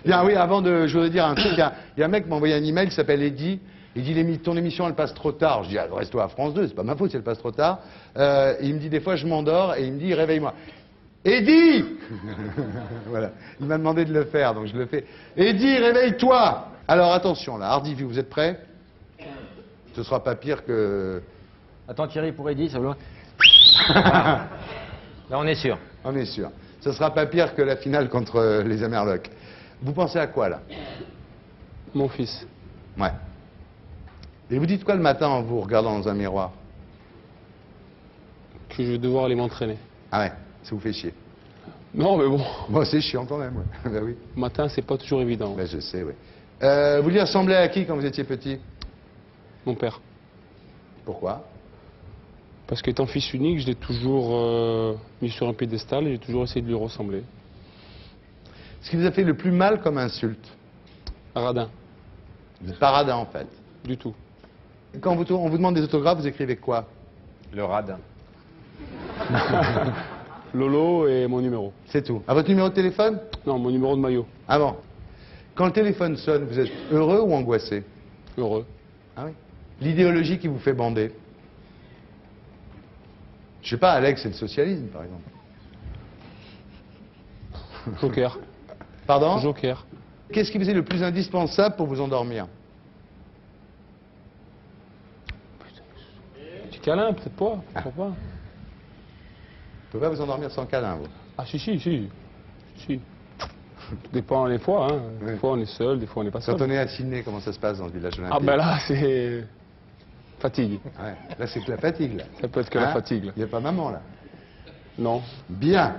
Bien, oui, je voudrais dire un truc. Il y a un mec qui m'a envoyé un email qui s'appelle Eddy. Il dit, ton émission, elle passe trop tard. Je dis, ah, reste-toi à France 2, c'est pas ma faute si elle passe trop tard. Et il me dit, des fois, je m'endors, et il me dit, réveille-moi. Eddy. Voilà. Il m'a demandé de le faire, donc je le fais. Eddy, réveille-toi. Alors, attention, là, Hardiview, vous êtes prêts? Ce sera pas pire que... Attends, Thierry, pour Eddy, ça veut... Là, on est sûr. On est sûr. Ce sera pas pire que la finale contre les Amerlocs. Vous pensez à quoi, là? Mon fils. Ouais. Et vous dites quoi le matin en vous regardant dans un miroir? Que je vais devoir aller m'entraîner. Ah ouais, ça vous fait chier. Non, mais bon. Moi, c'est chiant quand même, ouais. Ben oui. Le matin, c'est pas toujours évident. Ben je sais, oui. Vous lui ressemblez à qui quand vous étiez petit? Mon père. Pourquoi? Parce qu'étant fils unique, je l'ai toujours mis sur un piédestal et j'ai toujours essayé de lui ressembler. Ce qui vous a fait le plus mal comme insulte? Radin. Vous êtes pas radin, en fait. Du tout. Quand on vous demande des autographes, vous écrivez quoi? Le radin. Lolo et mon numéro. C'est tout. À votre numéro de téléphone? Non, mon numéro de maillot. Ah bon. Quand le téléphone sonne, vous êtes heureux ou angoissé? Heureux. Ah oui. L'idéologie qui vous fait bander? Je sais pas, Alex, c'est le socialisme, par exemple. Joker. Pardon? Joker. Qu'est-ce qui vous est le plus indispensable pour vous endormir? Petit câlin, peut-être pas. Pourquoi pas? Vous pouvez pas vous endormir sans câlin, vous? Ah si. Si. Tout dépend des fois, hein. Des Oui. fois on est seul, des fois on n'est pas seul. Quand on est à Sydney, comment ça se passe dans le village olympique? Ah ben là, c'est... Fatigue. Ouais. Là, c'est que la fatigue, là. Ça peut être que la fatigue, là. Il n'y a pas maman, là. Non. Bien.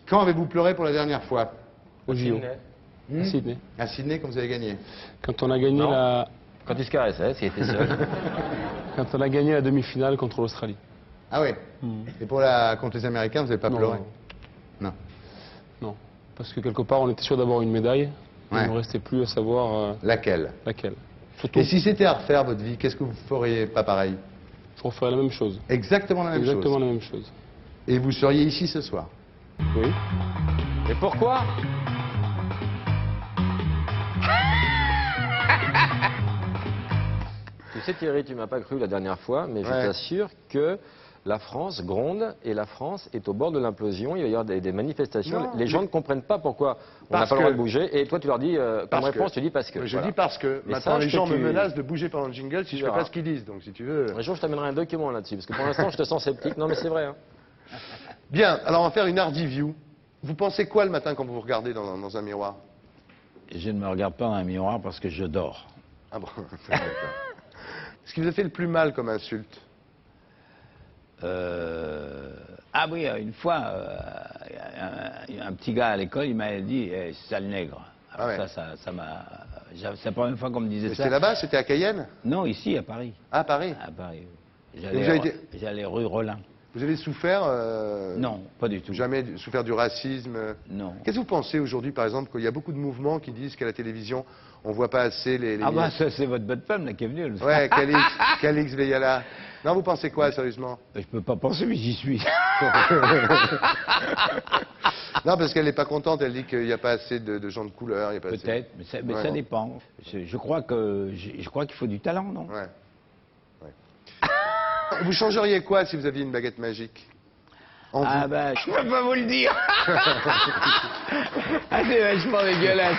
Quand avez-vous pleuré pour la dernière fois? Au JO. À Sydney. À Sydney, quand vous avez gagné. Quand on a gagné Non. la... Quand il se caressait, s'il était seul. Quand on a gagné la demi-finale contre l'Australie. Ah oui. Et contre les Américains, vous n'avez pas Non, pleuré? Non. Non. Parce que quelque part, on était sûr d'avoir une médaille. Ouais. Il ne restait plus à savoir Laquelle? laquelle. Surtout, Et si c'était à refaire votre vie, qu'est-ce que vous feriez pas pareil? je referais la même chose. Exactement la même Exactement chose. la même chose. Et vous seriez ici ce soir? Oui. Et pourquoi? Tu sais, Thierry, tu m'as pas cru la dernière fois, mais je Ouais. t'assure que la France gronde et la France est au bord de l'implosion. Il va y avoir des manifestations. Non, Les gens mais- ne comprennent pas pourquoi on n'a Parce pas le droit que- de bouger. Et toi, tu leur dis, comme Parce réponse, que- tu dis parce que. Je voilà. dis parce que Mais maintenant sache les gens que me tu- menacent de bouger pendant le jingle si je fais verras. pas ce qu'ils disent. Donc si tu veux. Un jour, je t'amènerai un document là-dessus, parce que pour l'instant, je te sens sceptique. Non, mais c'est vrai. Hein. Bien, alors on va faire une Hardiview. Vous pensez quoi le matin quand vous vous regardez dans un miroir? Je ne me regarde pas dans un miroir parce que je dors. Ah bon. D'accord. Ce qui vous a fait le plus mal comme insulte? Ah oui, une fois, un petit gars à l'école, il m'a dit sale nègre. Alors Ah ouais. ça m'a... C'est la première fois qu'on me disait Mais ça. c'était là-bas, c'était à Cayenne? Non, ici, à Paris. Ah, à Paris. À Paris. vous avez été- J'allais rue Rollin. Vous avez souffert Non, pas du tout. Jamais souffert du racisme? Non. Qu'est-ce que vous pensez aujourd'hui, par exemple, qu'il y a beaucoup de mouvements qui disent qu'à la télévision, on voit pas assez les... Ah bah ça, c'est votre bonne femme là qui est venue. là. Ouais, Calix Veyala. Non, vous pensez quoi, sérieusement? Je peux pas penser, mais j'y suis. Non, parce qu'elle n'est pas contente, elle dit qu'il n'y a pas assez de gens de couleur. il y a pas assez- Peut-être, mais Ouais, ça bon. dépend. Je crois qu'il faut du talent, non? Ouais. Vous changeriez quoi si vous aviez une baguette magique? En Ah vous. bah, je peux pas vous le dire. Ah, c'est vachement dégueulasse.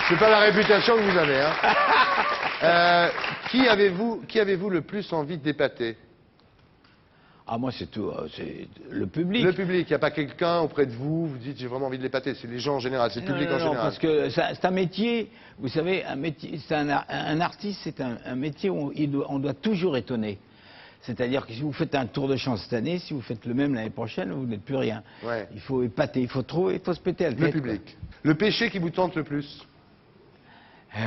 C'est pas la réputation que vous avez, hein. Qui avez-vous le plus envie d'épater? Ah, moi, c'est tout. C'est le public. Le public. Il n'y a pas quelqu'un auprès de vous, vous dites j'ai vraiment envie de l'épater. C'est les gens en général, c'est le public Non, en non, général. parce que c'est un métier, vous savez, un artiste, c'est un métier où on doit toujours étonner. C'est-à-dire que si vous faites un tour de chant cette année, si vous faites le même l'année prochaine, vous n'êtes plus rien. Ouais. Il faut épater, il faut se péter la tête. Le public. Le péché qui vous tente le plus? quoi.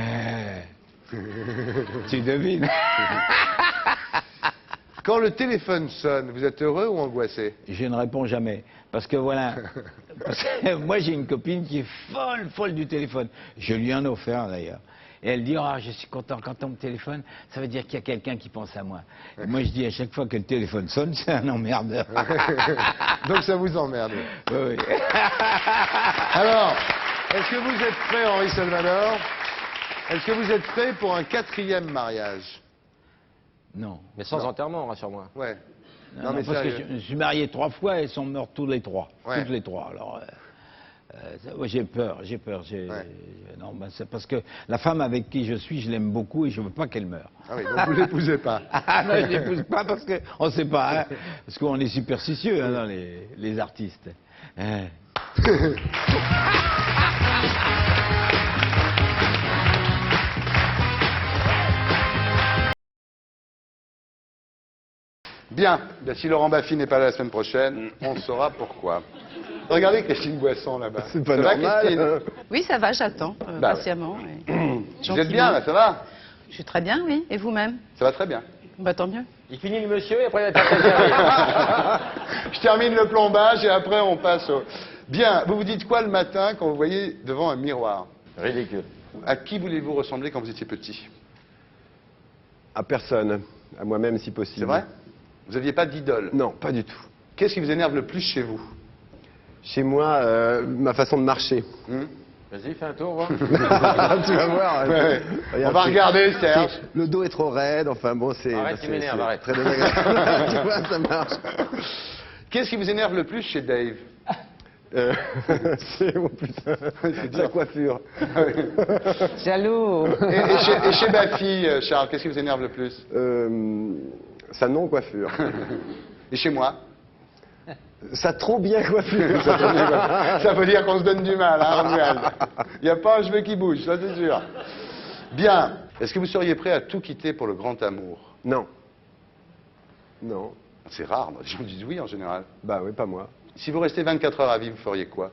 Tu devines. Quand le téléphone sonne, vous êtes heureux ou angoissé? Je ne réponds jamais. Parce que voilà. Parce que moi, j'ai une copine qui est folle du téléphone. Je lui en ai offert d'ailleurs. Et elle dit, je suis content quand on me téléphone, ça veut dire qu'il y a quelqu'un qui pense à moi. Et moi je dis à chaque fois que le téléphone sonne, c'est un emmerdeur. Donc ça vous emmerde. Oui, oui. Alors, est-ce que vous êtes prêt, Henri Salvador? Est-ce que vous êtes prêt pour un 4e mariage? Non. Mais sans enterrement, rassure-moi. Ouais. Non, mais parce que je me suis marié 3 fois et ils sont morts tous les 3. Ouais. Toutes les 3. Alors, ouais, j'ai peur. Non, ben, c'est parce que la femme avec qui je suis, je l'aime beaucoup et je veux pas qu'elle meure. Ah oui, donc vous l'épousez pas. Ah non, je l'épouse pas parce qu'on sait pas, hein, parce qu'on est superstitieux hein, dans les artistes. Hein. Bien, si Laurent Baffy n'est pas là la semaine prochaine, on saura pourquoi. Regardez Christine Boisson là-bas. C'est pas Ça va, normal. Christine Oui, ça va, j'attends Bah ouais. patiemment. et Vous êtes bien là, ça va? Je suis très bien, oui. Et vous-même? Ça va très bien. Bah tant mieux. Il finit le monsieur et après il va t'appeler. Je termine le plombage et après on passe au... Bien, vous vous dites quoi le matin quand vous voyez devant un miroir? Ridicule. À qui voulez-vous ressembler quand vous étiez petit? À personne, à moi-même si possible. C'est vrai? Vous n'aviez pas d'idole? Non, pas du tout. Qu'est-ce qui vous énerve le plus chez vous? Chez moi, ma façon de marcher. Vas-y, fais un tour, voir. Tu vas voir. Ouais. On va c'est- regarder, Serge. Le dos est trop raide, enfin bon, c'est... Arrête, tu m'énerves, arrête. Très désagréable. Tu vois, ça marche. Qu'est-ce qui vous énerve le plus chez Dave? C'est mon putain, la coiffure. Jaloux. Et chez Baffy, Charles, qu'est-ce qui vous énerve le plus? Sa non-coiffure. Et chez moi? Sa trop bien coiffure. Ça veut dire qu'on se donne du mal, hein, Romuald. Il n'y a pas un cheveu qui bouge, ça c'est sûr. Bien. Est-ce que vous seriez prêt à tout quitter pour le grand amour? Non. Non. C'est rare, moi, les gens disent oui en général. Bah oui, pas moi. Si vous restez 24 heures à vivre, vous feriez quoi?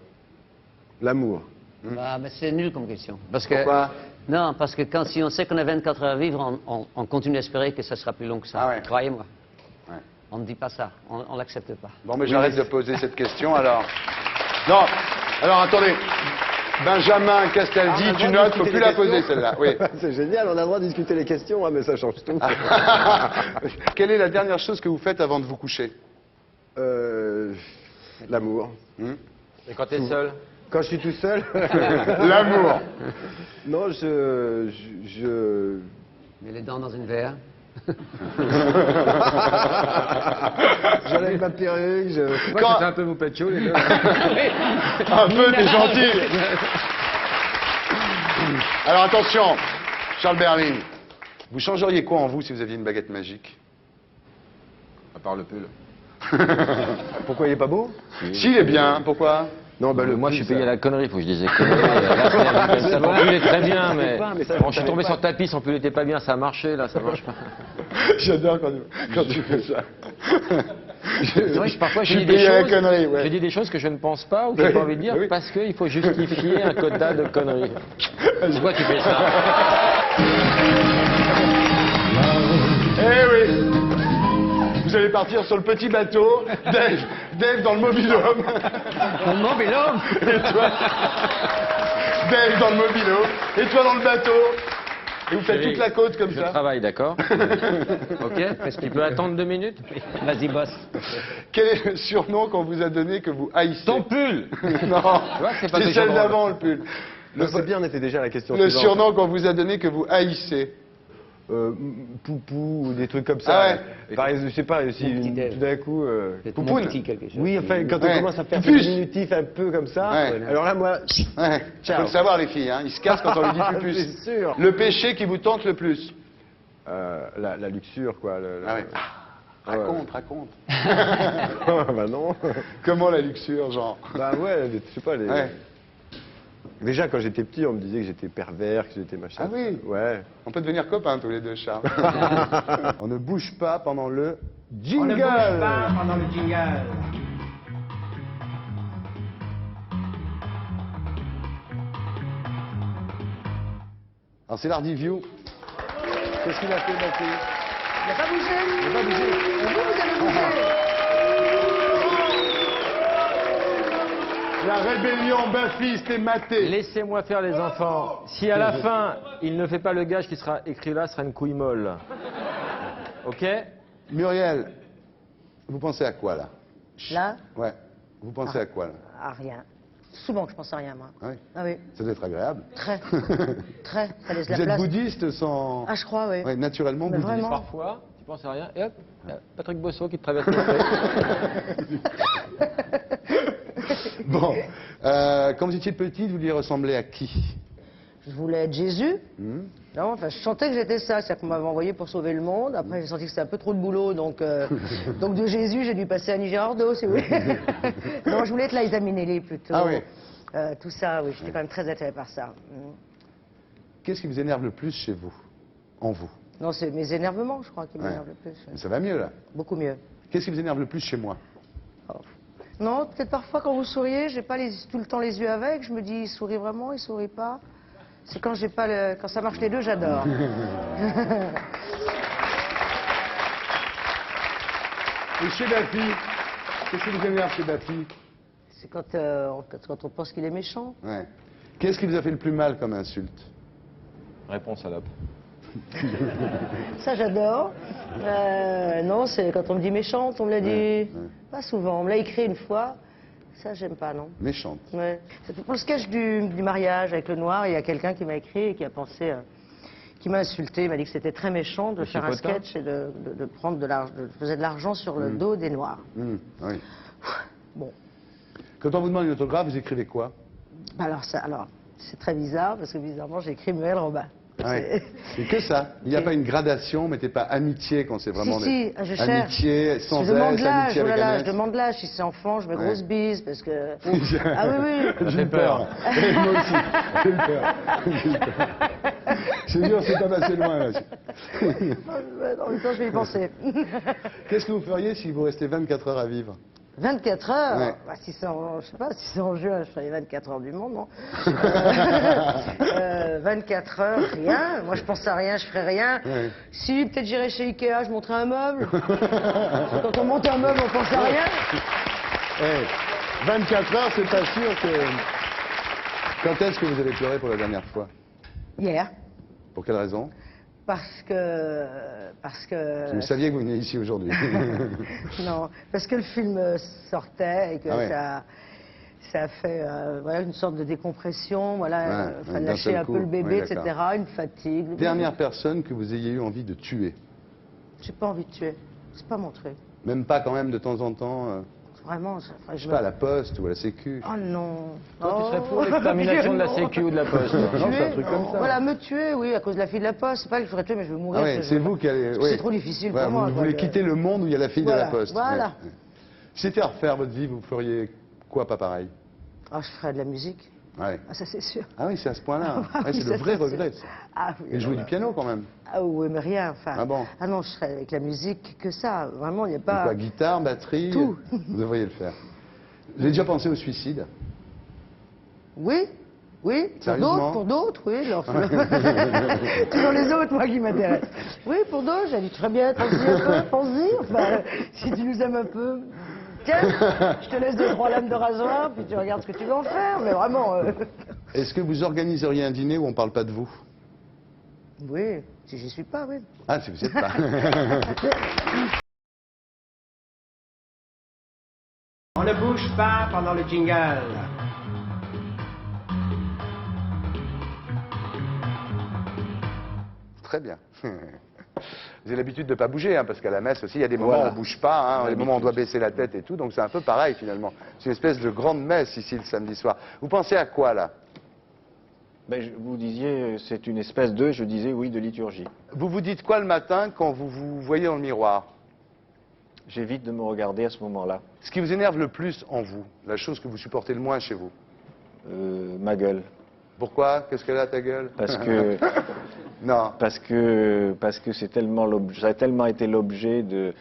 L'amour. Bah, mais c'est nul comme question. Parce que, Pourquoi? non, parce que si on sait qu'on a 24 heures à vivre, on continue d'espérer que ça sera plus long que ça. Ah ouais. Croyez-moi. Ouais. On ne dit pas ça, on ne l'accepte pas. Bon, mais j'arrête de poser cette question alors. Non, alors attendez. Benjamin Castaldi, tu notes, faut plus la poser celle-là. Oui. C'est génial, on a le droit de discuter les questions, hein, mais ça change tout. Quelle est la dernière chose que vous faites avant de vous coucher? L'amour. Et quand t'es seul? Quand je suis tout seul. L'amour. Non, je... Mets les dents dans une verre. J'enlève ma perruque, je... Quand- C'est un peu vous pécho, les deux. Un peu, t'es gentil. Alors attention, Charles Berling, vous changeriez quoi en vous si vous aviez une baguette magique? À part le pull. Pourquoi il est pas beau? S'il est bien, pourquoi? Non, bah Moi, je suis pull, payé à ça- la connerie, faut que je dise des conneries. Là, c'est ton pull est très bien, mais mais ça, bon, je je suis tombé savais sur ta piste, son pull était pas bien, ça a marché, là, ça marche pas. J'adore quand tu fais ça. C'est vrai que parfois, Je je suis dis des payé à la choses, connerie, ouais. je dis des choses que je ne pense pas ou que j'ai pas envie de dire Oui. parce qu'il faut justifier un quota de conneries. Pourquoi tu fais ça? Eh oui. Vous allez partir sur le petit bateau, Dave dans le mobil-home. Un mobil-homme. Et toi, Dave dans le mobil-home, et toi dans le bateau. Et vous faites Chérie, toute la côte comme Je ça. travaille, d'accord? Ok? Tu peux attendre 2 minutes? Vas-y, bosse. Quel est le surnom qu'on vous a donné que vous haïssez? Ton pull! Non, Tu vois que c'est pas c'est toujours celle drôle. d'avant le pull. Non, c'est bien, on était déjà à la question Le suivante. surnom qu'on vous a donné que vous haïssez. Poupou ou des trucs comme ça. Ah ouais. Par exemple, je sais pas, si Mon petit Dave. tout d'un coup... C'est Poupoune. mon petit quelque chose. Oui, enfin, quand Ouais. on commence à faire Pupus. des diminutifs un peu comme ça, Ouais. alors là, moi... Ouais, Ciao. faut le savoir les filles, hein. Ils se cassent quand on lui dit pupus. C'est sûr. Le péché qui vous tente le plus. La luxure, quoi. Ah ouais. Ah ouais. Raconte. Bah non. Comment la luxure, genre? Bah ouais, je sais pas, les... Ouais. Déjà, quand j'étais petit, on me disait que j'étais pervers, que j'étais machin. Ah oui. Ouais. On peut devenir copains tous les deux, Charles. On ne bouge pas pendant le jingle. pendant le jingle. Alors c'est l'Ardiview. Qu'est-ce qu'il a fait, ma fille? Il n'a pas bougé. Il n'a pas bougé. Vous avez bougé. La rébellion buffiste est matée. Laissez-moi faire les enfants. Si à la fin, il ne fait pas le gage qui sera écrit là, ce sera une couille molle. Ok? Muriel, vous pensez à quoi là? Là, Ouais. Vous pensez à quoi là? à rien. Souvent que je pense à rien, moi. Oui. Ah oui, Ça doit être agréable. très. Très. Ça laisse Vous la êtes place. bouddhiste sans... Ah, je crois, oui. Ouais, naturellement Mais bouddhiste. vraiment. Parfois, tu penses à rien, et hop, Patrick Bosso qui te traverse le Bon, quand vous étiez petite, vous lui ressemblez à qui? Je voulais être Jésus. Hmm. Non, enfin, je sentais que j'étais ça. C'est-à-dire qu'on m'avait envoyé pour sauver le monde. Après, j'ai senti que c'était un peu trop de boulot. Donc, donc de Jésus, j'ai dû passer à Nigerardo, si vous voulez. Non, je voulais être Liza Minnelli, plutôt. Ah oui. Tout ça, oui. J'étais quand même très attirée par ça. Qu'est-ce qui vous énerve le plus chez vous? En vous? Non, c'est mes énervements, je crois, qui Ouais. m'énervent le plus. Ça va mieux là. Beaucoup mieux. Qu'est-ce qui vous énerve le plus chez moi? Non, peut-être parfois quand vous souriez, j'ai pas tout le temps les yeux avec. Je me dis, il sourit vraiment, il sourit pas. C'est quand j'ai pas quand ça marche les deux, j'adore. Et chez Bafi, qu'est-ce qui vous énerve chez Bafi? C'est quand on pense qu'il est méchant. Ouais. Qu'est-ce qui vous a fait le plus mal comme insulte? Réponse salope. Ça, j'adore. Non, c'est quand on me dit méchante, on me l'a dit. Ouais. Pas souvent. On me l'a écrit une fois. Ça, j'aime pas, non. Méchante. Ouais. C'était pour le sketch du mariage avec le noir. Il y a quelqu'un qui m'a écrit et qui a pensé, qui m'a insulté. Il m'a dit que c'était très méchant de Monsieur faire un Potin sketch et de prendre de l'argent, de poser de l'argent sur le dos des noirs. Oui. Bon. Quand on vous demande une autographe, vous écrivez quoi? Alors, c'est très bizarre parce que bizarrement, j'ai écrit Muriel Robin. Ouais. C'est que ça. Il n'y a pas une gradation, mettez pas amitié quand c'est vraiment Si, je cherche. amitié sans Je demande S, l'âge, amitié oh là avec un là, S. je demande l'âge. Si c'est enfant, je mets Ouais. grosse bise parce que. Ah oui, oui. J'ai peur. Et moi aussi, j'ai eu peur. J'ai eu peur. Je te jure, c'est pas passé loin là. En même temps, je vais y penser. Qu'est-ce que vous feriez si vous restez 24 heures à vivre? 24 heures Ouais. Bah, si c'est en, je sais pas, si c'est en juin, je ferai les 24 heures du monde, non 24 heures, rien. Moi, je pense à rien, je ferai rien. Ouais. Si, peut-être j'irai chez Ikea, je monterai un meuble. Quand on monte un meuble, on pense à rien. 24 heures, c'est pas sûr que... Quand est-ce que vous avez pleuré pour la dernière fois? Hier. Pour quelle raison? Parce que... Vous saviez que vous veniez ici aujourd'hui. Non, parce que le film sortait et que Ah ouais. ça a fait voilà, une sorte de décompression, voilà, Ouais, fallait d'un lâcher seul un coup. peu le bébé, Oui, d'accord. etc., une fatigue. Dernière personne que vous ayez eu envie de tuer? J'ai pas envie de tuer, c'est pas mon truc. Même pas quand même de temps en temps, Vraiment, je sais pas, à la poste ou à la sécu? Oh non. Toi, tu serais pour l'extermination de la Sécu ou de la Poste? Non, c'est un Tuer, truc comme ça. Voilà, me tuer, oui, à cause de la fille de la poste. C'est pas que je voudrais tuer, mais je veux mourir. Ah ouais, parce que c'est je- vous qui allez... parce que oui. C'est trop difficile Voilà, pour moi. Vous quoi, voulez de- quitter le monde où il y a la fille de Voilà, la poste. voilà. Ouais. Si c'était à refaire votre vie, vous feriez quoi pas pareil? Ah, je ferais de la musique. Ouais. Ah, ça, c'est sûr. Ah oui, c'est à ce point-là. Ah Ouais, oui, c'est le ça, vrai c'est regret. sûr. Ça. Ah oui. Et jouer alors du piano quand même. Ah oui, mais rien, enfin. Ah bon? Ah non, je serais avec la musique que ça. Vraiment, il n'y a Donc pas... quoi, guitare, batterie, Tout. vous devriez le faire. Vous avez déjà pensé au suicide? Oui, oui, Sérieusement? pour d'autres, oui. Alors, toujours les autres, moi, qui m'intéressent. Oui, pour d'autres, j'ai dit très bien, pense-y un peu, pense-y. Enfin, si tu nous aimes un peu, tiens, je te laisse 2-3 lames de rasoir, puis tu regardes ce que tu veux en faire, mais vraiment... Est-ce que vous organiseriez un dîner où on ne parle pas de vous? Oui, si j'y suis pas, oui. Ah, si vous êtes pas. On ne bouge pas pendant le jingle. Très bien. Vous avez l'habitude de ne pas bouger, hein, parce qu'à la messe aussi, il y a des moments où on ne bouge pas, hein, des moments où on doit baisser la tête et tout, donc c'est un peu pareil finalement. C'est une espèce de grande messe ici le samedi soir. Vous pensez à quoi là? Ben, vous disiez, c'est une espèce de, je disais oui, de liturgie. Vous vous dites quoi le matin quand vous vous voyez dans le miroir? J'évite de me regarder à ce moment-là. Ce qui vous énerve le plus en vous, la chose que vous supportez le moins chez vous? Ma gueule. Pourquoi? Qu'est-ce qu'elle a ta gueule? Parce que... Non. Parce que c'est tellement ça a tellement été l'objet de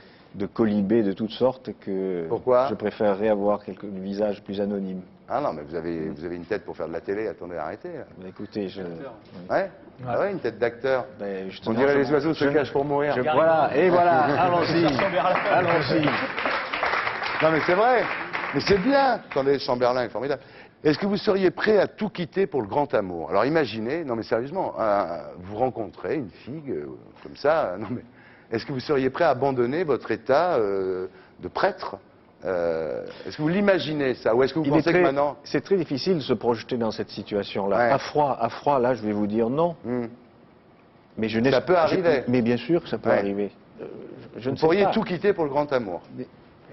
colibés de toutes sortes que Pourquoi? je préférerais avoir quelques visages plus anonymes. Ah non, mais vous avez une tête pour faire de la télé, attendez, arrêtez. Là. Mais écoutez, Ouais? Ah ouais, une tête d'acteur. Ben, On justement, dirait les oiseaux se cachent pour mourir. Voilà, et voilà, allons-y, allons-y. Non mais c'est vrai. Mais c'est bien. Attendez, Chamberlain est formidable. Est-ce que vous seriez prêt à tout quitter pour le grand amour? Alors imaginez, non mais sérieusement, vous rencontrez une fille comme ça, non mais est-ce que vous seriez prêt à abandonner votre état de prêtre? Est-ce que vous l'imaginez ça? Ou est-ce que vous pensez que maintenant... C'est très difficile de se projeter dans cette situation-là. Ouais. À froid, là, je vais vous dire non. Mais je Ça peut arriver. Mais bien sûr que ça peut Ouais. arriver. Je Vous ne sais pourriez pas. tout quitter pour le grand amour?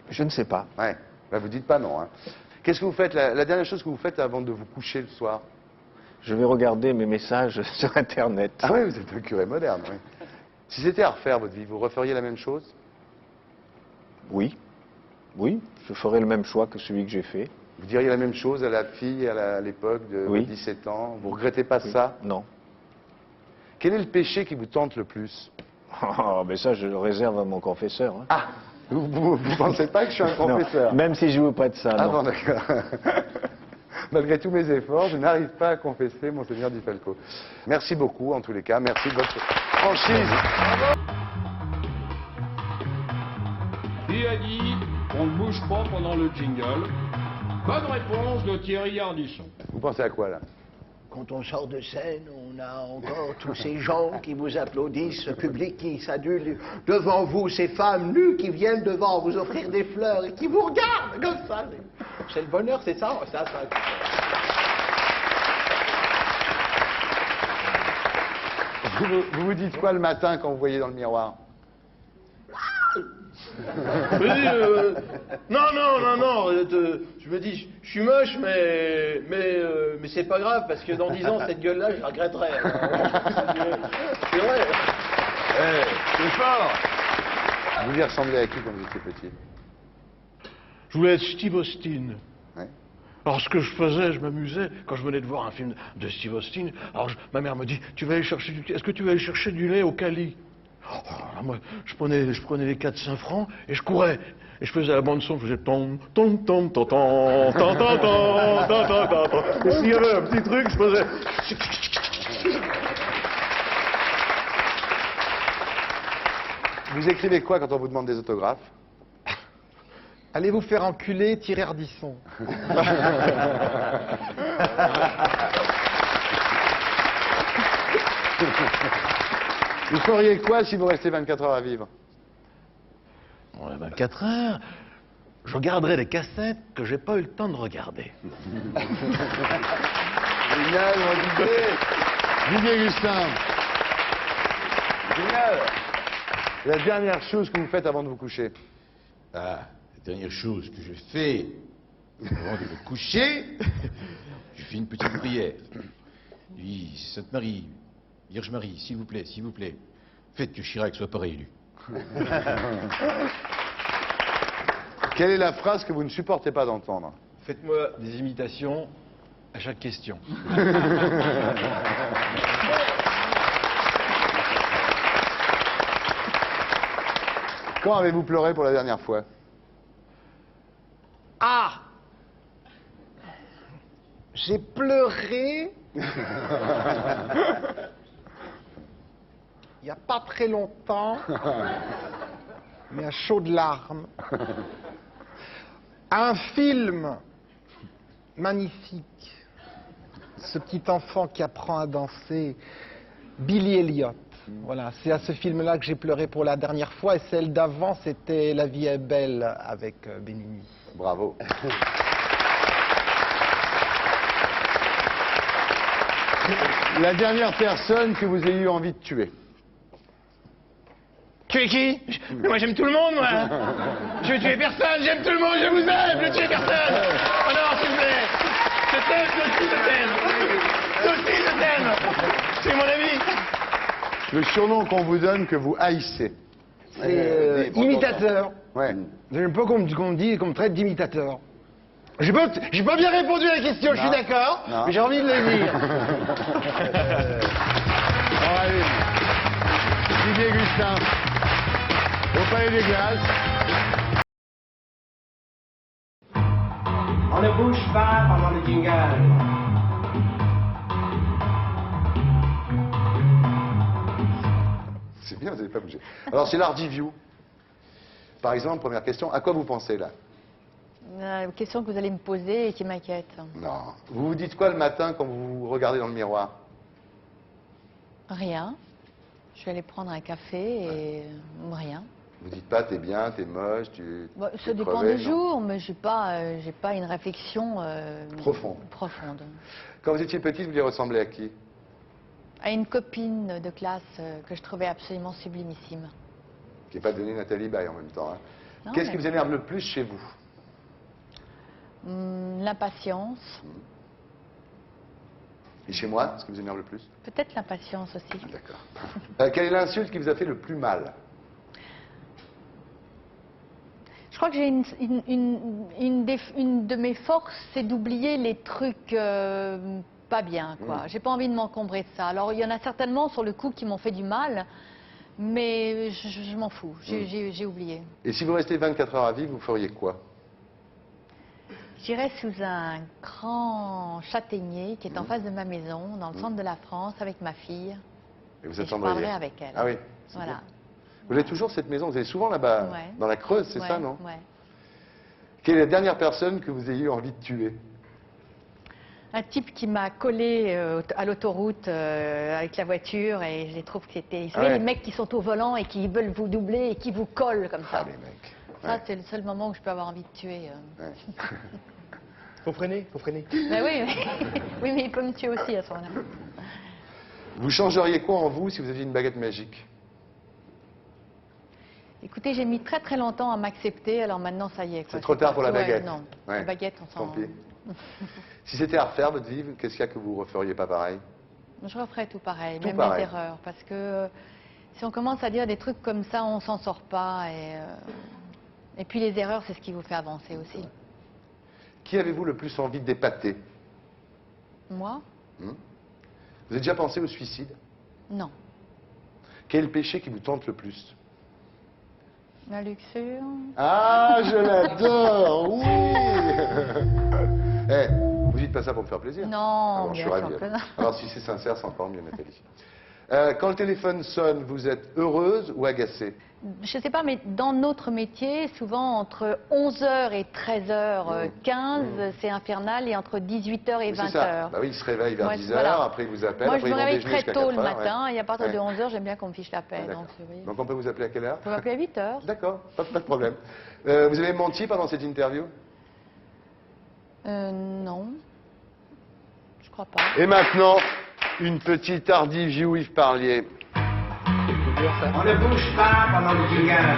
Je ne sais pas. Ouais. Là, vous dites pas non. Hein. Qu'est-ce que vous faites, la dernière chose que vous faites avant de vous coucher le soir? Je vais regarder mes messages sur Internet. Ah oui, vous êtes un curé moderne. Oui. Si c'était à refaire votre vie, vous referiez la même chose? Oui. Oui, je ferai le même choix que celui que j'ai fait. Vous diriez la même chose à la fille à l'époque de Oui. 17 ans? Vous regrettez pas ça? Non. Quel est le péché qui vous tente le plus? Oh, mais ça, je le réserve à mon confesseur. Hein. Ah, vous pensez pas que je suis un Non, confesseur? même si je vous prête ça, Ah non. bon, d'accord. Malgré tous mes efforts, je n'arrive pas à confesser Monseigneur Di Falco. Merci beaucoup, en tous les cas. Merci de votre franchise. Qui a dit on ne bouge pas pendant le jingle? Bonne réponse de Thierry Ardisson. Vous pensez à quoi, là? Quand on sort de scène, on a encore tous ces gens qui vous applaudissent, ce public qui s'adule devant vous, ces femmes nues qui viennent devant vous offrir des fleurs et qui vous regardent comme ça. C'est le bonheur, c'est ça, ça. Vous vous dites quoi le matin quand vous voyez dans le miroir? Oui, non, je me dis, je suis moche, mais c'est pas grave, parce que dans 10 ans, cette gueule-là, je la regretterai. C'est vrai. C'est fort. Vous lui ressemblez à qui quand vous étiez petit? Je voulais être Steve Austin. Ouais. Alors ce que je faisais, je m'amusais, quand je venais de voir un film de Steve Austin, alors ma mère me dit, est-ce que tu vas aller chercher du lait au Cali? Alors moi, je prenais les 4-5 francs et je courais. Et je faisais la bande son, je faisais tom, tom, tom, tom, tom, tom, tom, tom, tom, tom, tom, tom. Et s'il y avait un petit truc, je faisais... Vous écrivez quoi quand on vous demande des autographes? Allez vous faire enculer, Thierry Ardisson. Vous feriez quoi si vous restez 24 heures à vivre? Bon, 24 heures, je regarderai les cassettes que j'ai pas eu le temps de regarder. Génial, mon Didier Gustin. Génial. La dernière chose que vous faites avant de vous coucher? Ah, la dernière chose que je fais avant de me coucher, je fais une petite prière. Oui, Sainte Marie, Vierge Marie, s'il vous plaît, faites que Chirac soit pas réélu. Quelle est la phrase que vous ne supportez pas d'entendre? Faites-moi des imitations à chaque question. Quand avez-vous pleuré pour la dernière fois? Ah! J'ai pleuré. Il n'y a pas très longtemps, mais à chaudes larmes. Un film magnifique. Ce petit enfant qui apprend à danser, Billy Elliot. Voilà, c'est à ce film-là que j'ai pleuré pour la dernière fois, et celle d'avant, c'était La vie est belle avec Benigni. Bravo. La dernière personne que vous ayez eu envie de tuer? Tuer qui? Moi j'aime tout le monde, moi. Je veux tuer personne, j'aime tout le monde, je vous aime, je veux tuer personne. Oh non, s'il vous plaît. Je t'aime, Sophie, je t'aime. Sophie, je t'aime. C'est mon ami. Le surnom qu'on vous donne que vous haïssez? C'est imitateur. Ouais. J'aime pas qu'on me traite d'imitateur. J'ai pas bien répondu à la question, je suis d'accord, mais j'ai envie de le dire. Allez. Didier Gustin, au Palais des Glaces. On ne bouge pas pendant le jingle. C'est bien, vous n'avez pas bougé. Alors, c'est l'Hardiview. Par exemple, première question, à quoi vous pensez là? Question que vous allez me poser et qui m'inquiète. Non. Vous vous dites quoi le matin quand vous vous regardez dans le miroir? Rien. Je vais aller prendre un café et rien. Vous dites pas t'es bien, t'es moche, Bon, t'es ça dépend crevé, du non. jour, mais j'ai pas une réflexion profonde. Quand vous étiez petite, vous lui ressemblez à qui? À une copine de classe que je trouvais absolument sublimissime. Qui n'est pas donné Nathalie Baye en même temps. Hein. Non, Qu'est-ce mais- qui vous énerve le plus chez vous? L'impatience. Et chez moi, ce qui vous énerve le plus? Peut-être l'impatience aussi. D'accord. Quelle est l'insulte qui vous a fait le plus mal? Je crois que j'ai une de mes forces, c'est d'oublier les trucs pas bien, quoi. J'ai pas envie de m'encombrer de ça. Alors il y en a certainement sur le coup qui m'ont fait du mal, mais je m'en fous. J'ai oublié. Et si vous restez 24 heures à vivre, vous feriez quoi? J'irai sous un grand châtaignier qui est en face de ma maison, dans le centre de la France, avec ma fille. Et vous je attendriez? parlerai avec elle. Ah oui. Voilà. Vous avez toujours cette maison? Vous allez souvent là-bas, Ouais. dans la Creuse, c'est Ouais, ça, non? ouais. Quelle est la dernière personne que vous ayez eu envie de tuer? Un type qui m'a collé à l'autoroute avec la voiture et je trouve que c'était... Vous savez, Ouais. les mecs qui sont au volant et qui veulent vous doubler et qui vous collent comme ça. Les mecs. Ça, c'est le seul moment où je peux avoir envie de tuer. Faut freiner. Ben oui, oui, mais il peut me tuer aussi à ce moment-là. Vous changeriez quoi en vous si vous aviez une baguette magique? Écoutez, j'ai mis très très longtemps à m'accepter, alors maintenant ça y est. C'est trop tard pour la Ouais, baguette. non, Ouais. la baguette, on Tant s'en... pis. Si c'était à refaire votre vie, qu'est-ce qu'il y a que vous ne referiez pas pareil? Je referais tout pareil, Tout même pareil. les erreurs, parce que si on commence à dire des trucs comme ça, on s'en sort pas. Et puis les erreurs, c'est ce qui vous fait avancer aussi. Qui avez-vous le plus envie d'épater? Moi? Vous avez déjà pensé au suicide? Non. Quel est le péché qui vous tente le plus? La luxure? Ah, je l'adore, oui. Eh, vous dites pas ça pour me faire plaisir? Non, Alors, je bien suis sûr ravi. que non. Alors, si c'est sincère, c'est encore mieux, Nathalie. Quand le téléphone sonne, vous êtes heureuse ou agacée? Je sais pas, mais dans notre métier, souvent entre 11h et 13h15, c'est infernal, et entre 18h et Oui, c'est 20h. ça. Bah oui, il se réveille vers Moi, 10h, voilà. après il vous appelle, Moi, après je me ils vont réveille déjeuner très jusqu'à tôt le 4 heures, matin, ouais. et à partir de Ouais. 11h, j'aime bien qu'on me fiche la paix. D'accord. Donc, vous voyez. Donc on peut vous appeler à quelle heure? Vous m'appelez à 8h. D'accord, pas de problème. Vous avez menti pendant cette interview? Non. Je crois pas. Et maintenant, une petite interview Yves Parlier. On ne bouge pas pendant le jingle.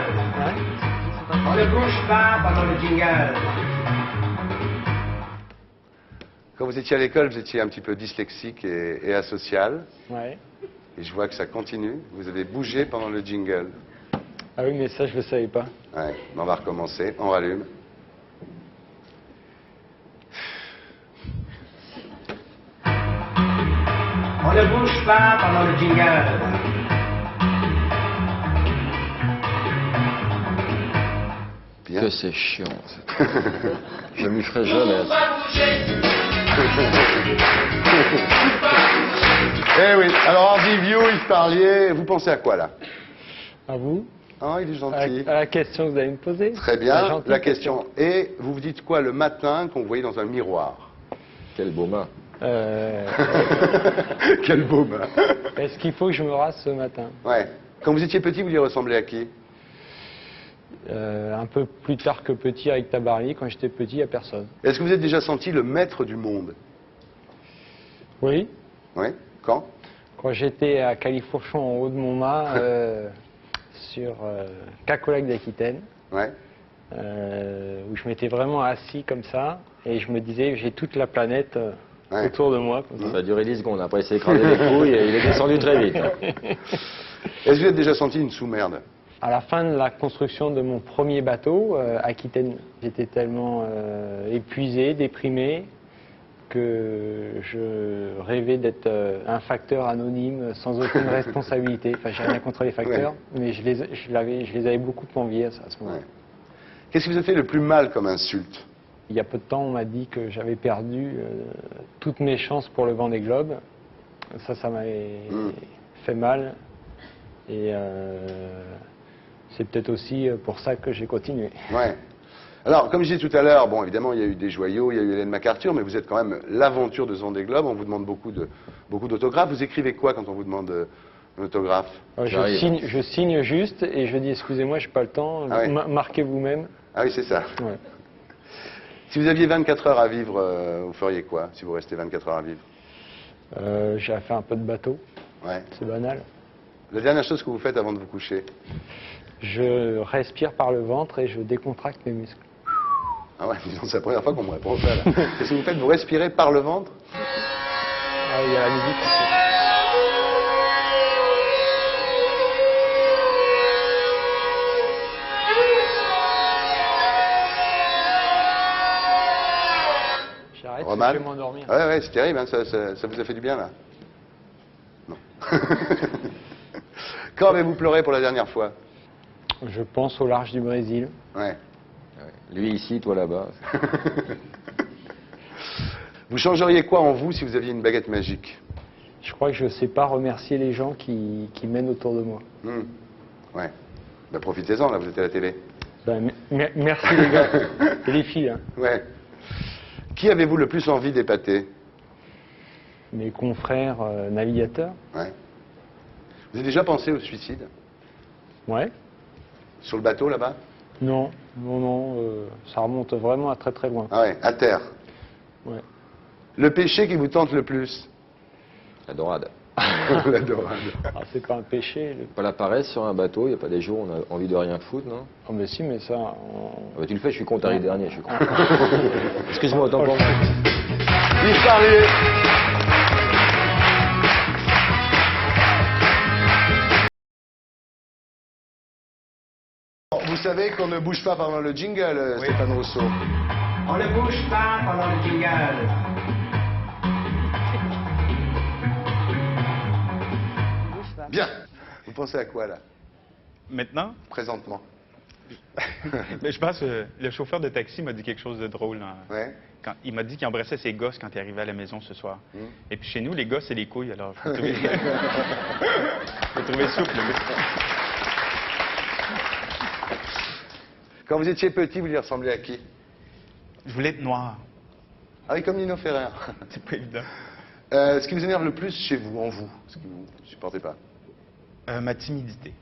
On ne bouge pas pendant le jingle. Quand vous étiez à l'école, vous étiez un petit peu dyslexique et asocial. Ouais. Et je vois que ça continue. Vous avez bougé pendant le jingle. Ah oui, mais ça, je ne le savais pas. Ouais, on va recommencer. On rallume. On ne bouge pas pendant le jingle. Bien. Que c'est chiant. Je m'y ferai jamais. Eh oui, alors interview Yves Parlier, vous pensez à quoi là? À vous? Ah, il est gentil. À la question que vous allez me poser? Très bien, la question. Et vous vous dites quoi le matin quand vous voyez dans un miroir? Quel beau main. Quel beau main. Est-ce qu'il faut que je me rase ce matin? Ouais. Quand vous étiez petit, vous lui ressemblez à qui? Un peu plus tard que petit avec Tabarly. Quand j'étais petit, il n'y a personne. Est-ce que vous êtes déjà senti le maître du monde? Oui. Oui. Quand? Quand j'étais à Califourchon, en haut de Montmartre, sur Cacolac d'Aquitaine, Ouais. où je m'étais vraiment assis comme ça, et je me disais, j'ai toute la planète autour de moi. Comme Ça a duré 10 secondes. Après, il s'est écrasé les couilles et il est descendu très vite. Est-ce que vous avez déjà senti une sous-merde? À la fin de la construction de mon premier bateau, Aquitaine, j'étais tellement épuisé, déprimé, que je rêvais d'être un facteur anonyme sans aucune responsabilité. Enfin, j'ai rien contre les facteurs, mais je les avais beaucoup enviés à ce moment-là. Qu'est-ce qui vous a fait le plus mal comme insulte? Il y a peu de temps, on m'a dit que j'avais perdu toutes mes chances pour le Vendée Globe. Ça m'avait fait mal. Et c'est peut-être aussi pour ça que j'ai continué. Ouais. Alors, comme je disais tout à l'heure, bon, évidemment, il y a eu des joyaux, il y a eu Hélène MacArthur, mais vous êtes quand même l'aventure de Vendée Globe. On vous demande beaucoup d'autographes. Vous écrivez quoi quand on vous demande un autographe? Je signe juste et je dis excusez-moi, j'ai pas le temps. Ah ouais. Marquez vous-même. Ah oui, c'est ça. Ouais. Si vous aviez 24 heures à vivre, vous feriez quoi si vous restez 24 heures à vivre? J'ai fait un peu de bateau. Ouais. C'est banal. La dernière chose que vous faites avant de vous coucher? Je respire par le ventre et je décontracte mes muscles. Ah ouais, disons, c'est la première fois qu'on me répond ça. Là. Qu'est-ce que vous faites? Vous respirez par le ventre? Ah, il y a la musique. J'arrête, Roman? je vais m'endormir. Ouais, c'est terrible, hein, ça vous a fait du bien, là? Non. Quand avez-vous pleuré pour la dernière fois? Je pense au large du Brésil. Ouais. Lui ici, toi là-bas. Vous changeriez quoi en vous si vous aviez une baguette magique? Je crois que je ne sais pas remercier les gens qui mènent autour de moi. Ouais. Ben, profitez-en, là, vous êtes à la télé. Ben, merci les gars. Et les filles. Hein. Ouais. Qui avez-vous le plus envie d'épater? Mes confrères navigateurs. Ouais. Vous avez déjà pensé au suicide? Ouais. Sur le bateau, là-bas? Non, ça remonte vraiment à très très loin. Ah ouais, à terre. Ouais. Le péché qui vous tente le plus? La dorade. La dorade. Ah, c'est pas un péché. Pas la paresse sur un bateau, il n'y a pas des jours où on a envie de rien foutre, non? Oh mais si, mais ça... Ah bah, tu le fais, je suis con, t'arrives dernier, je suis con. Excuse-moi, autant pour moi. Il parlait. Vous savez qu'on ne bouge pas pendant le jingle, Oui. Stéphane Rousseau. On ne bouge pas pendant le jingle. Bien. Vous pensez à quoi, là? Maintenant, Présentement. ben, je pense que le chauffeur de taxi m'a dit quelque chose de drôle. Ouais. Quand, il m'a dit qu'il embrassait ses gosses quand il arrivait à la maison ce soir. Et puis chez nous, les gosses, c'est les couilles, alors je l'ai trouvé souple. le gars. Quand vous étiez petit, vous lui ressembliez à qui? Je voulais être noir. Ah oui, comme Nino Ferrer. C'est pas évident. Ce qui vous énerve le plus chez vous, en vous, ce que vous ne supportez pas? Ma timidité.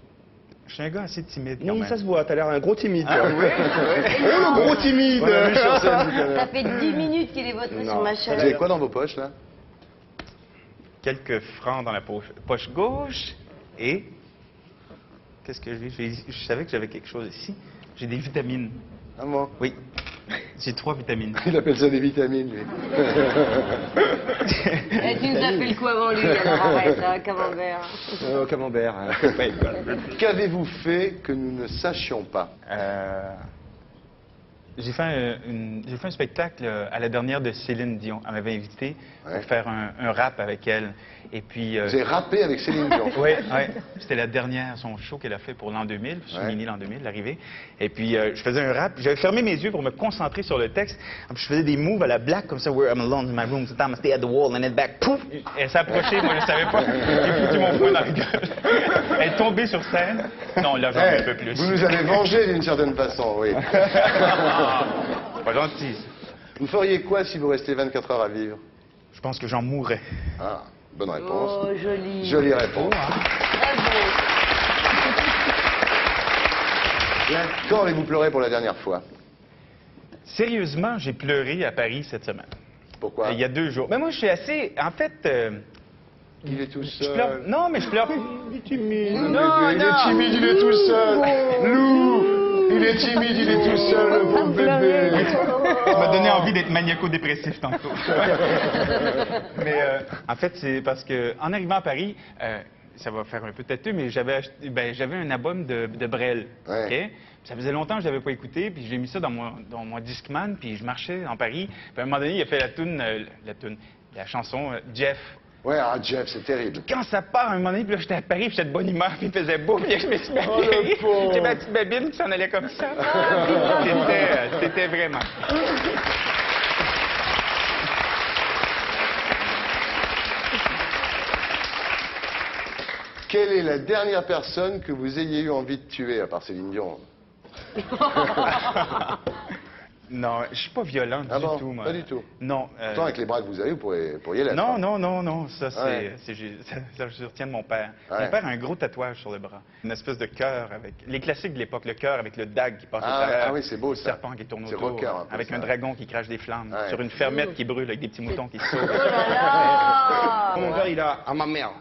Je suis un gars assez timide quand Oui, même. ça se voit, t'as l'air un gros timide. Ah, toi. oui, oui. Oh, le gros timide. On l'a vu sur scène tout à l'heure. Ça fait 10 minutes qu'il est voté sur ma Vous chaîne. avez quoi dans vos poches, là? Quelques francs dans la poche gauche et... Qu'est-ce que j'ai? Je savais que j'avais quelque chose ici. J'ai des vitamines. Ah bon? Oui. J'ai 3 vitamines. Il appelle ça des vitamines, lui. Tu nous as fait le coup avant lui, alors arrête, hein, camembert. Camembert. Qu'avez-vous fait que nous ne sachions pas? J'ai fait un spectacle à la dernière de Céline Dion. Elle m'avait invité pour faire un rap avec elle. Et puis, Vous avez rappé avec Céline Dion? Oui, c'était la dernière, son show qu'elle a fait pour l'an 2000, Soumini l'an 2000, l'arrivée. Et puis, je faisais un rap. J'avais fermé mes yeux pour me concentrer sur le texte. Puis, je faisais des moves à la black, comme ça, where I'm alone in my room, sometimes I stay at the wall, and then back, pouf! Elle s'est approchée, moi, je savais pas. J'ai foutu mon poing dans la gueule. Elle est tombée sur scène. Non, là, j'en ai un peu plus. Vous nous avez vengé d'une certaine façon, oui. Pas gentil. Vous feriez quoi si vous restez 24 heures à vivre? Je pense que j'en mourrais. Ah, bonne réponse. Oh, joli. Jolie réponse. Très beau. Bien. Quand avez-vous pleuré pour la dernière fois? Sérieusement, j'ai pleuré à Paris cette semaine. Pourquoi? Il y a 2 jours. Mais moi, je suis assez... En fait... Il est tout je seul. pleure... Non, mais je pleure... Il est timide. Non, il est timide, il est tout seul. Lou, il est timide, il est tout seul, le pauvre bébé. Ça m'a donné envie d'être maniaco-dépressif tantôt. Mais en fait, c'est parce que en arrivant à Paris, ça va faire un peu têteux, mais j'avais un album de Brel. Ouais. OK? Ça faisait longtemps que je l'avais pas écouté, puis j'ai mis ça dans mon Discman, puis je marchais dans Paris. Puis à un moment donné, il a fait la chanson Jeff. Ouais, ah, Jeff, c'est terrible. Quand ça part, à un moment donné, puis là, j'étais à Paris, puis j'étais de bonne humeur, puis il faisait beau, puis je me suis mis à rire. J'ai ma petite babine qui s'en allait comme ça. C'était vraiment. Quelle est la dernière personne que vous ayez eu envie de tuer, à part Céline Dion? Non, je suis pas violent Ah du bon? tout, moi. Pas du tout. Non. Pourtant, avec les bras que vous avez, vous pourriez l'être. Non, hein. non. Ça, Ouais. je retiens de mon père. Ouais. Mon père a un gros tatouage sur le bras. Une espèce de cœur avec... Les classiques de l'époque, le cœur avec le dague qui passe au travers. Ah oui, c'est beau, le ça. serpent qui tourne C'est autour. rocker, un peu, avec ça. un dragon qui crache des flammes. Ouais. Sur une fermette qui brûle avec des petits moutons qui se sauvent. Mon père, il a à ma mère.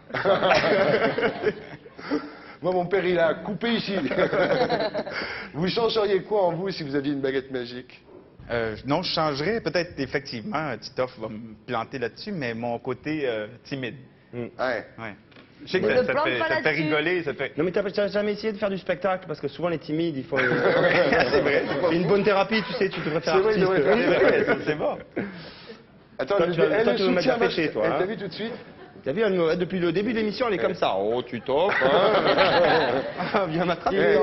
Moi, mon père, il a coupé ici. Vous changeriez quoi en vous si vous aviez une baguette magique? Non, je changerais peut-être effectivement, Titoff va me planter là-dessus, mais mon côté timide. Ouais. Je sais que Ne ça te plante fait, pas ça te fait là-dessus. rigoler, ça te fait... Non mais t'as jamais essayé de faire du spectacle parce que souvent les timides, il faut... C'est vrai. Une bonne thérapie, tu sais, tu devrais faire C'est vrai, il artiste. devrait faire. C'est bon. Attends, Toi, elle tu vas le me soutient mettre vachement. péché, toi. Elle hein. t'a vu tout de suite? T'as vu, depuis le début de l'émission, elle est comme ça. Oh, tu t'offres, hein. Ah, viens m'attraper.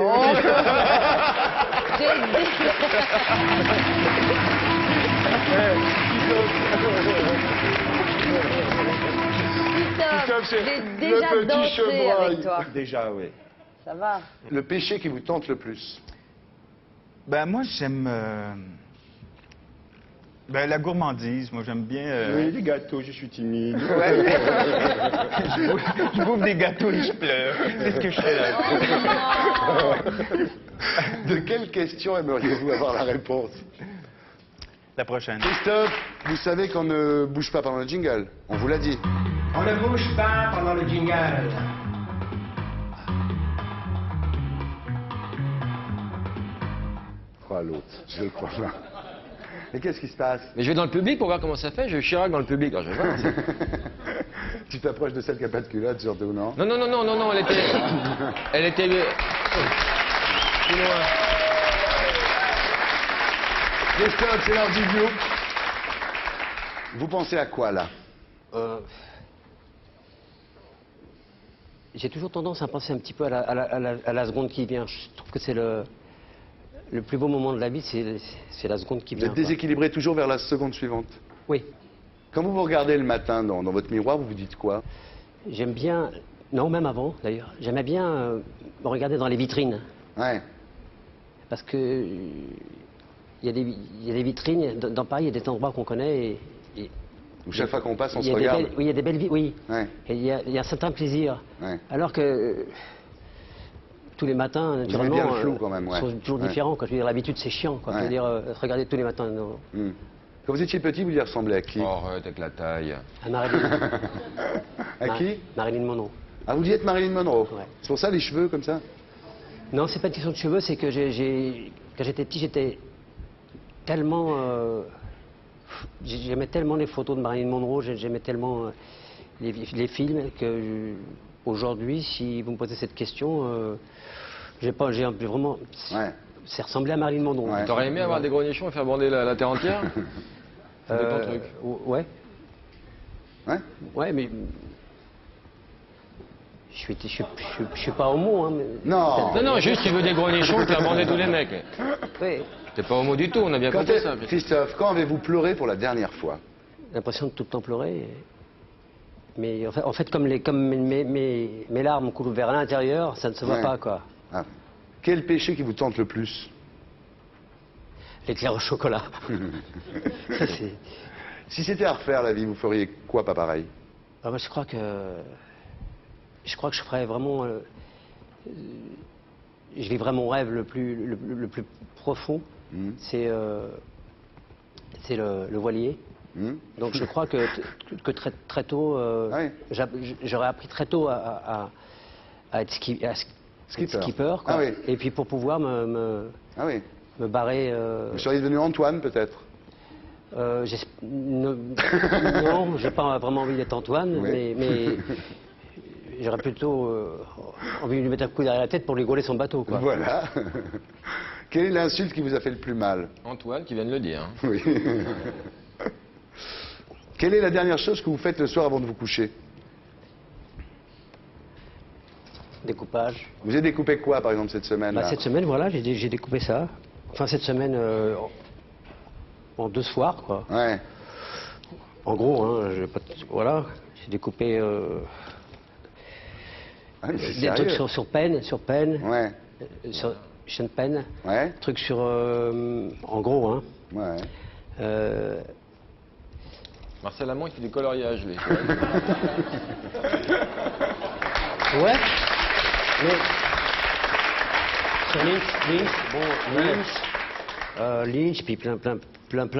Christophe, c'est j'ai le déjà petit dansé chevreuil. avec toi. Déjà, oui. Ça va. Le péché qui vous tente le plus? Ben moi, j'aime... Ben, la gourmandise, moi j'aime bien... Oui, les gâteaux, je suis timide. Ouais. je bouffe des gâteaux et je pleure. C'est ce que je fais là. De quelle question aimeriez-vous avoir la réponse? La prochaine. Christophe, vous savez qu'on ne bouge pas pendant le jingle. On vous l'a dit. On ne bouge pas pendant le jingle. Oh, l'autre, je le crois pas. Mais qu'est-ce qui se passe? Mais je vais dans le public pour voir comment ça fait. Je Chirac dans le public. Alors, je vais voir. Tu t'approches de celle qui n'a pas de culotte, surtout, non? Non, elle était... Elle était... Plus loin. Christophe, c'est l'heure du duo. Vous pensez à quoi, là? J'ai toujours tendance à penser un petit peu à la seconde qui vient. Je trouve que c'est le plus beau moment de la vie, c'est la seconde qui Vous vient. êtes déséquilibré toujours vers la seconde suivante? Oui. Quand vous vous regardez le matin dans votre miroir, vous vous dites quoi? J'aime bien, non même avant d'ailleurs, j'aimais bien me regarder dans les vitrines. Ouais. Parce que il y a des vitrines, dans Paris il y a des endroits qu'on connaît et Où chaque fois qu'on passe, on il y se a des regarde. belles- oui, il y a des belles oui. Ouais. Et il y a un certain plaisir. Ouais. Alors que tous les matins, aimez naturellement, bien le flou, quand même, ouais. sont toujours Ouais. différents. Quoi. Je veux dire, l'habitude, c'est chiant. Quoi. Ouais. Je veux dire, se regarder tous les matins. Non. Quand vous étiez petit, vous y ressemblez à qui? Arrête avec la taille. À Marilyn. À qui? Marilyn Monroe. Ah, vous y êtes Marilyn Monroe? Ouais. C'est pour ça les cheveux comme ça? Non, c'est pas une question de cheveux, c'est que quand j'étais petit, j'étais tellement... j'aimais tellement les photos de Marilyn Monroe, j'aimais tellement les films que aujourd'hui, si vous me posez cette question, j'ai vraiment... Ouais. C'est ressemblé à Marilyn Monroe. Ouais. T'aurais aimé avoir des gros nichons et faire bander la terre entière? C'était ton truc. Ouais. Ouais? Ouais, mais... Je suis pas homo, hein. Mais... Non. Non, juste tu veux des gros nichons et faire bander tous les mecs. Oui. T'es pas homo du tout, on a bien compris ça. Christophe, quand avez-vous pleuré pour la dernière fois? L'impression de tout le temps pleurer. Mais en fait comme mes larmes coulent vers l'intérieur, ça ne se voit Ouais. pas, quoi. Ah. Quel péché qui vous tente le plus? L'éclair au chocolat. Ça, c'est... Si c'était à refaire la vie, vous feriez quoi, pas pareil? Ah, moi, je crois que je ferais vraiment... je vivrais mon rêve le plus profond. C'est le voilier. Donc je crois que très tôt, j'aurais appris très tôt à être skipper, quoi. Ah oui. Et puis pour pouvoir me barrer... Vous seriez devenu Antoine, peut-être? Non, j'ai pas vraiment envie d'être Antoine, Oui. mais j'aurais plutôt envie de lui mettre un coup derrière la tête pour lui gauler son bateau, quoi. Voilà. Quelle est l'insulte qui vous a fait le plus mal? Antoine qui vient de le dire. Oui. Quelle est la dernière chose que vous faites le soir avant de vous coucher? Découpage. Vous avez découpé quoi, par exemple, cette semaine? Bah, cette semaine, voilà, j'ai découpé ça. Enfin, cette semaine, en 2 soirs, quoi. Ouais. En gros, hein, voilà, j'ai découpé Ah, mais c'est des sérieux. trucs sur peine, Ouais. Sean Penn. Ouais. Truc sur... en gros, hein. Ouais. Marcel Amont, il fait du coloriage, lui. Ouais. Mais... Sur Lynch, puis plein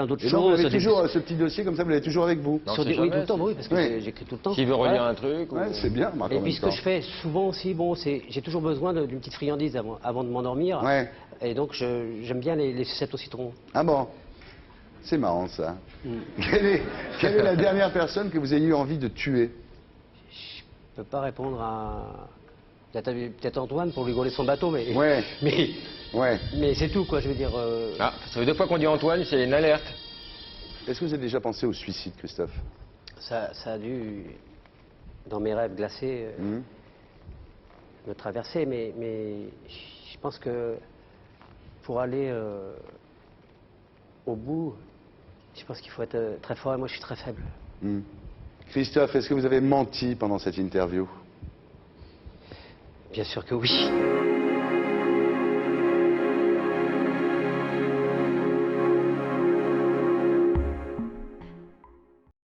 d'autres Et donc, vous choses. avez toujours ce petit dossier comme ça, vous l'avez toujours avec vous? Oui, tout le temps, oui, parce que j'écris tout le temps. Qui veut relire un truc Ouais, c'est bien, Marc, en Et même puis ce que temps. je fais souvent aussi, bon, j'ai toujours besoin d'une petite friandise avant de m'endormir. Ouais. Et donc j'aime bien les sucettes au citron. Ah bon? C'est marrant, ça. Quelle est la dernière personne que vous ayez eu envie de tuer? Je peux pas répondre à... Peut-être Antoine pour lui gauler son bateau, mais... Ouais. Mais c'est tout, quoi, je veux dire... Ah, ça fait 2 fois qu'on dit Antoine, c'est une alerte. Est-ce que vous avez déjà pensé au suicide, Christophe? Ça a dû, dans mes rêves glacés, me traverser, mais je pense que pour aller au bout, je pense qu'il faut être très fort, et moi je suis très faible. Christophe, est-ce que vous avez menti pendant cette interview? Bien sûr que oui.